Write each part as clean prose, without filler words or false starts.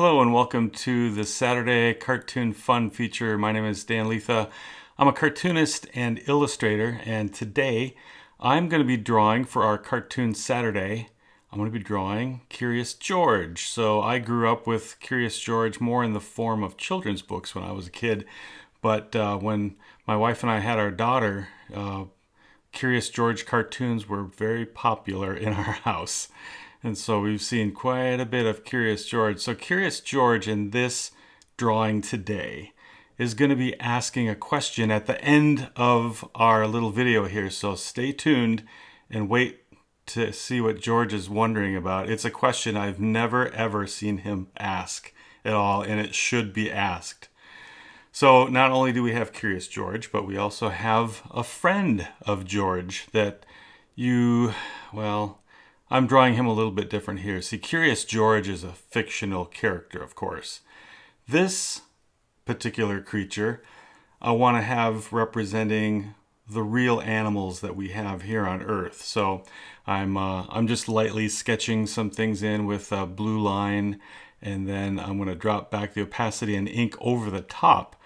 Hello and welcome to the Saturday Cartoon Fun feature. My name is Dan Lietha. I'm a cartoonist and illustrator, and today I'm going to be drawing for our Cartoon Saturday. I'm going to be drawing Curious George. So I grew up with Curious George more in the form of children's books when I was a kid, but when my wife and I had our daughter, Curious George cartoons were very popular in our house. And so we've seen quite a bit of Curious George. So Curious George in this drawing today is going to be asking a question at the end of our little video here. So stay tuned and wait to see what George is wondering about. It's a question I've never ever seen him ask at all, and it should be asked. So not only do we have Curious George, but we also have a friend of George that I'm drawing him a little bit different here. See, Curious George is a fictional character, of course. This particular creature I want to have representing the real animals that we have here on Earth. So I'm just lightly sketching some things in with a blue line, and then I'm going to drop back the opacity and ink over the top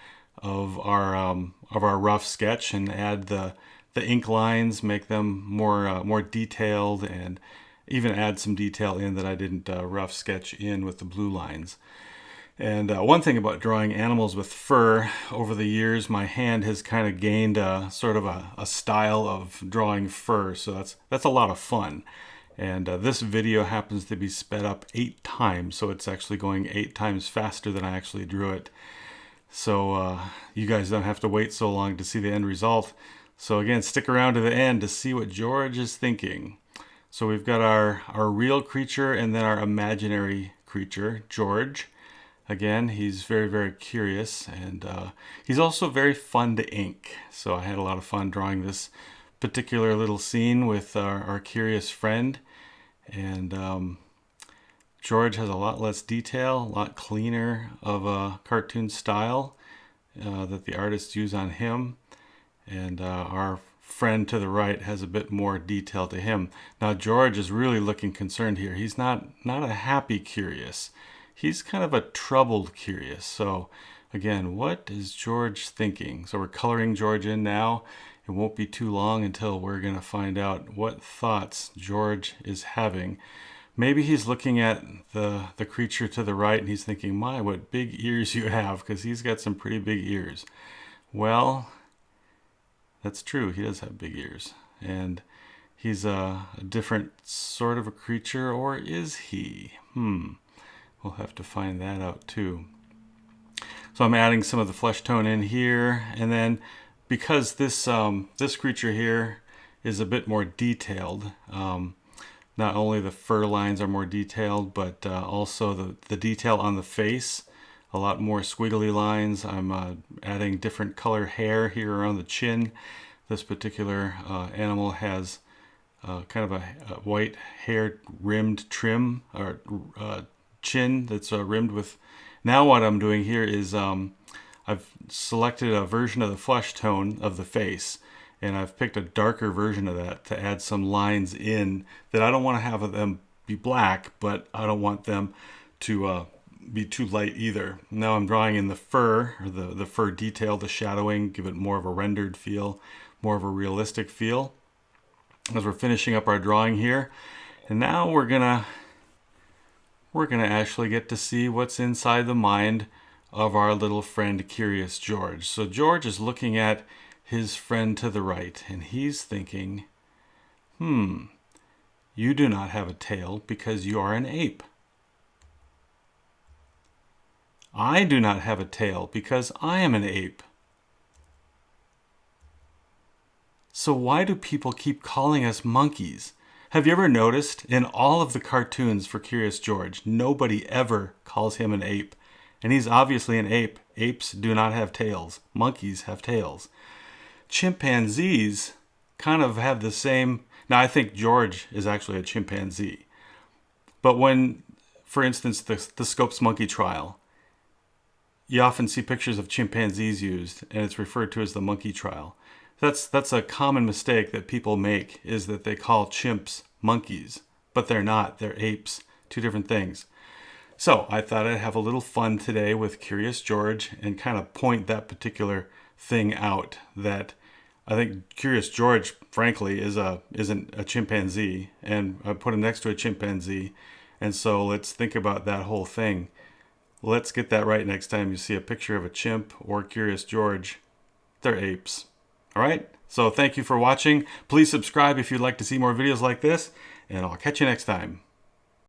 of our rough sketch and add the ink lines, make them more detailed, and even add some detail in that I didn't rough sketch in with the blue lines. And one thing about drawing animals with fur, over the years my hand has kind of gained sort of a style of drawing fur, so that's a lot of fun. And this video happens to be sped up 8 times, so it's actually going 8 times faster than I actually drew it. So you guys don't have to wait so long to see the end result. So again, stick around to the end to see what George is thinking. So we've got our real creature and then our imaginary creature, George. Again, he's very, very curious, and he's also very fun to ink. So I had a lot of fun drawing this particular little scene with our curious friend. And George has a lot less detail, a lot cleaner of a cartoon style that the artists use on him. And our friend to the right has a bit more detail to him. Now George is really looking concerned here. He's not a happy curious. He's kind of a troubled curious. So again, what is George thinking? So we're coloring George in now. It won't be too long until we're going to find out what thoughts George is having. Maybe he's looking at the creature to the right and he's thinking, my, what big ears you have, because he's got some pretty big ears. Well, that's true. He does have big ears. And he's a different sort of a creature, or is he? We'll have to find that out too. So I'm adding some of the flesh tone in here, and then because this creature here is a bit more detailed, not only the fur lines are more detailed, but also the detail on the face, a lot more squiggly lines. I'm adding different color hair here around the chin. This particular animal has kind of a white hair rimmed trim, or chin that's rimmed with. Now what I'm doing here is I've selected a version of the flesh tone of the face, and I've picked a darker version of that to add some lines in that I don't want to have them be black, but I don't want them to be too light either. Now I'm drawing in the fur, or the fur detail, the shadowing, give it more of a rendered feel, more of a realistic feel as we're finishing up our drawing here. And now we're gonna actually get to see what's inside the mind of our little friend Curious George. So George is looking at his friend to the right, and he's thinking, you do not have a tail because you are an ape. I do not have a tail because I am an ape. So why do people keep calling us monkeys? Have you ever noticed in all of the cartoons for Curious George, nobody ever calls him an ape? And he's obviously an ape. Apes do not have tails. Monkeys have tails. Chimpanzees kind of have the same. Now, I think George is actually a chimpanzee. But when, for instance, the Scopes monkey trial, you often see pictures of chimpanzees used, and it's referred to as the monkey trial. That's a common mistake that people make, is that they call chimps monkeys, but they're not. They're apes, two different things. So I thought I'd have a little fun today with Curious George and kind of point that particular thing out, that I think Curious George, frankly, isn't a chimpanzee, and I put him next to a chimpanzee. And so let's think about that whole thing. Let's get that right next time you see a picture of a chimp or Curious George. They're apes. All right? So thank you for watching. Please subscribe if you'd like to see more videos like this, and I'll catch you next time.